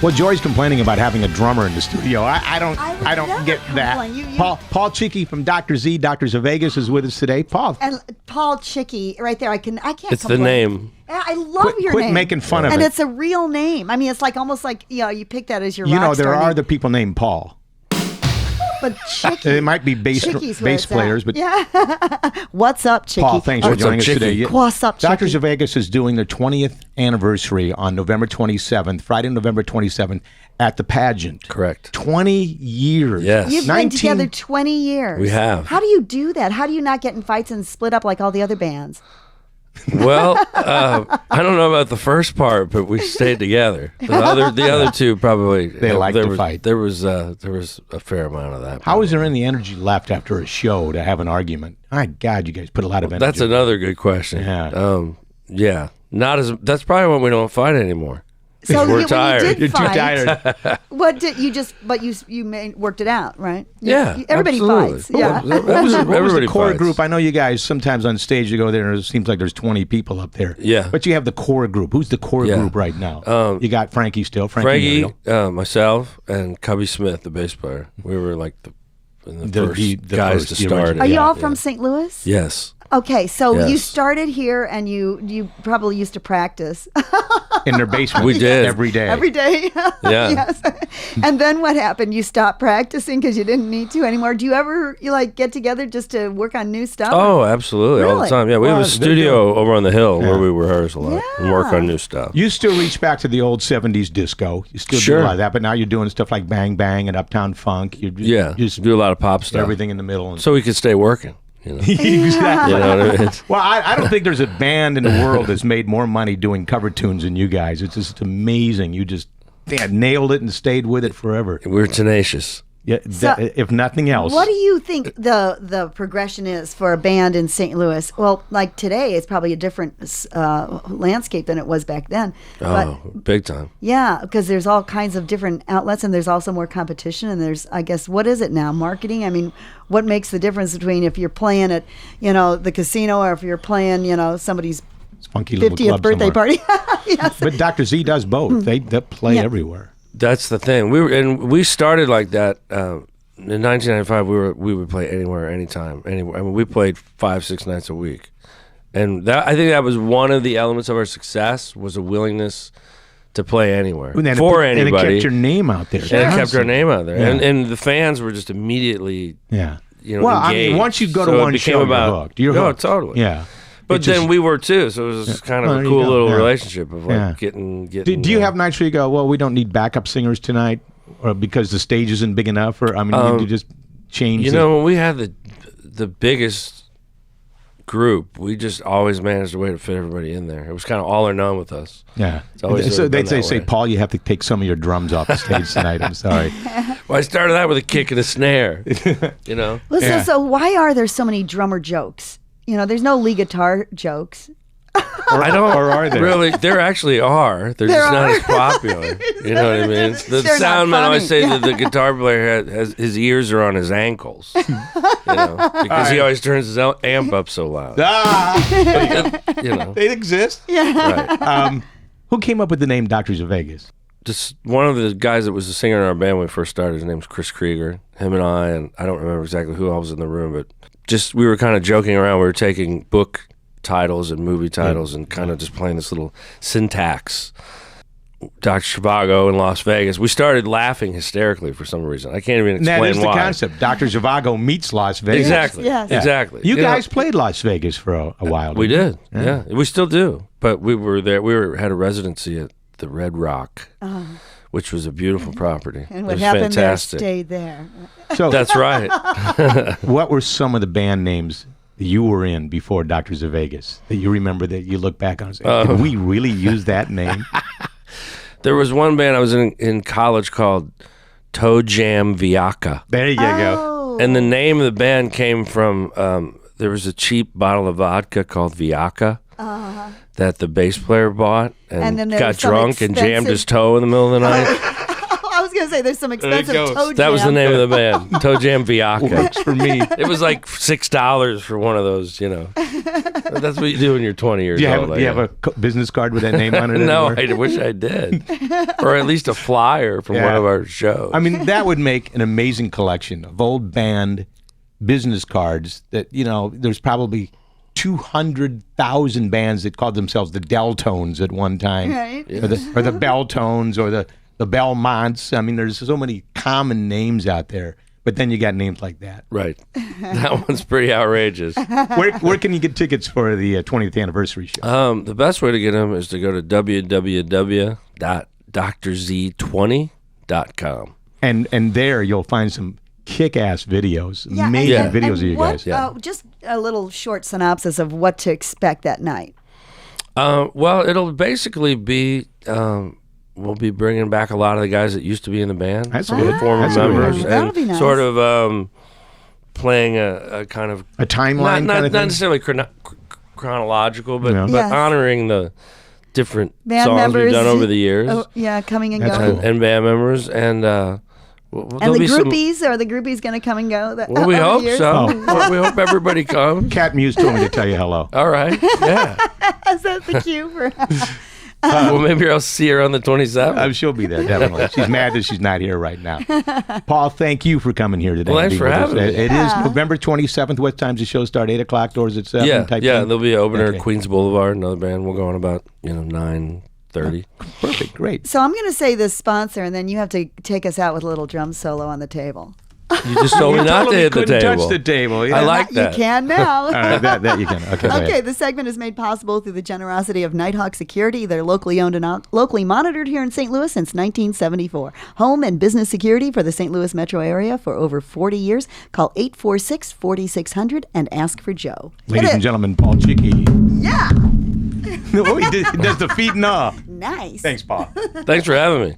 Well, Joy's complaining about having a drummer in the studio. I don't get that. Paul Chickey from DrZ, Dr. Zhivegas is with us today. Paul. And Paul Chickey, right there. I can't. It's complain. the name. I love your name. Quit making fun of it. And it's a real name. I mean, it's like almost like you pick that as your. You know, rock there star are name. other people named Paul. But Chickey. It might be bass players, but yeah. What's up, Chickey? Paul, thanks for joining us today. What's up, Chickey? Dr. Zhivegas is doing their 20th anniversary on November 27th, Friday, November 27th, at the Pageant. Correct. 20 years. Yes. You've been together 20 years. We have. How do you do that? How do you not get in fights and split up like all the other bands? Well, I don't know about the first part, but we stayed together. The other two probably They like to fight. There was a fair amount of that. How is there any energy left after a show to have an argument? My God, you guys put a lot of energy. That's another good question. Yeah. Yeah. Not as. That's probably when we don't fight anymore. So we're when tired. You did You're too fight, tired. What did you just? But you worked it out, right? Everybody absolutely. fights. Yeah. What was Everybody the core fights. group? I know you guys sometimes on stage you go there and it seems like there's 20 people up there. Yeah. But you have the core group. Who's the core group right now? You got Frankie still. Frankie, myself, and Cubby Smith, the bass player. We were like the first guys to start. Are you all from St. Louis? Yes. Okay, so Yes. you started here, and you probably used to practice in their basement. We did. every day. every day. Yeah. Yes. And then what happened? You stopped practicing because you didn't need to anymore. Do you ever get together just to work on new stuff? Oh, absolutely, all the Really? time. Yeah, we have a studio over on the hill where we rehearse a lot and work Yeah. on new stuff. You still reach back to the old 70s disco. You still do a lot of that, but now you're doing stuff like Bang Bang and Uptown Funk. You just do a lot of pop stuff. Everything in the middle. And So we could stay working. You know? Exactly. You know what I mean? Well, I don't think there's a band in the world that's made more money doing cover tunes than you guys. It's just amazing. You just nailed it and stayed with it forever. We're tenacious. Yeah, if nothing else. What do you think the progression is for a band in St. Louis? Well, like today, it's probably a different landscape than it was back then. Oh, big time. Yeah, because there's all kinds of different outlets, and there's also more competition. And there's, I guess, what is it now? Marketing. I mean, what makes the difference between if you're playing at, the casino, or if you're playing, somebody's funky little 50th club birthday somewhere. party? Yes. But Dr. Z does both. They play everywhere. That's the thing. We started like that in 1995. We would play anywhere, anytime, anywhere. I mean, we played 5-6 nights a week, and I think that was one of the elements of our success, was a willingness to play anywhere for anybody. And it kept your name out there. And it kept our name out there, and the fans were just immediately well, engaged. I mean, once you go to one show, you're hooked. You're hooked. Totally. Yeah. But then we were too, so it was just kind of a cool little relationship of getting. Do you have nights where you go, well, we don't need backup singers tonight, or because the stage isn't big enough, or you just change? When we had the biggest group, we just always managed a way to fit everybody in there. It was kind of all or none with us. Yeah. So they'd say, Paul, you have to take some of your drums off the stage tonight. I'm sorry. Well, I started that with a kick and a snare. Listen, so why are there so many drummer jokes? There's no lead guitar jokes. I don't. Or are there? Really, there actually are. They're just not as popular. You know what I mean? The sound man always say that the guitar player has his ears are on his ankles. Because he always turns his amp up so loud. They exist. Yeah. Right. Who came up with the name Dr. Zhivegas? Just one of the guys that was a singer in our band when we first started. His name's Chris Krieger. Him and I don't remember exactly who else was in the room, but just we were kind of joking around. We were taking book titles and movie titles and kind of just playing this little syntax. Dr. Zhivago in Las Vegas. We started laughing hysterically for some reason. I can't even explain why. That is the concept. Dr. Zhivago meets Las Vegas. Exactly. Yes. Exactly. You guys played Las Vegas for a while. We did. Yeah. We still do. But we were there. had a residency at the Red Rock, which was a beautiful property. And what it was happened fantastic. there stayed there. So that's right. What were some of the band names that you were in before Dr. Zhivegas that you remember that you look back on and say, did we really use that name? There was one band I was in college called Toe Jam Viaca. There you go. And the name of the band came from, there was a cheap bottle of vodka called Viaca that the bass player bought and then there got was some drunk and jammed his toe in the middle of the night. I was going gonna say there's some expensive toe jam. That was the name of the band, Toe Jam Viaca. Works for me. It was like $6 for one of those, you know. That's what you do when you're 20 years old. Do you have a business card with that name on it? No, anymore? I wish I did. Or at least a flyer from one of our shows. I mean, that would make an amazing collection of old band business cards that, you know, there's probably 200,000 bands that called themselves the Deltones at one time. Right. Yeah. Or the Belltones or the Belmonts. I mean, there's so many common names out there. But then you got names like that. Right. That one's pretty outrageous. Where can you get tickets for the 20th anniversary show? The best way to get them is to go to www.DrZ20.com. And there you'll find some kick-ass videos, Yeah, amazing and videos of you what, guys. just a little short synopsis of what to expect that night. Well, it'll basically be... we'll be bringing back a lot of the guys that used to be in the band. That's some good. of the former That's good. members. That'll And be nice. sort of playing a kind of... A timeline Not kind of thing? necessarily chronological, but, No. Yes. honoring the different Band songs members we've done over the years. Oh, yeah, coming and That's going. cool. And band members. And And the groupies, are the groupies going to come and go? Well, we hope years? so. Oh. Well, we hope everybody comes. Cat Muse told me to tell you hello. All right. Yeah. Is that the cue for? Well, maybe I'll see her on the 27th. She'll be there, definitely. She's mad that she's not here right now. Paul, thank you for coming here today. Well, thanks and for being with having us. me. It is November 27th. What time's the show start? 8 o'clock, doors at 7? Yeah. Type Yeah. thing? There'll be an opener Okay. at Queens Boulevard. Another band. We'll go on about 9:30. Perfect. Great. So I'm going to say the sponsor, and then you have to take us out with a little drum solo on the table. You just told me not to hit the couldn't table. touch the table. Yeah. I like that. You can now. All right, that you can. Okay. go Okay, ahead. the segment is made possible through the generosity of Nighthawk Security. They're locally owned and locally monitored here in St. Louis since 1974. Home and business security for the St. Louis metro area for over 40 years. Call 846-4600 and ask for Joe. Ladies and gentlemen, Paul Chickey. Yeah, Oh, he does the feet and all. nice. Thanks, Paul. Thanks for having me.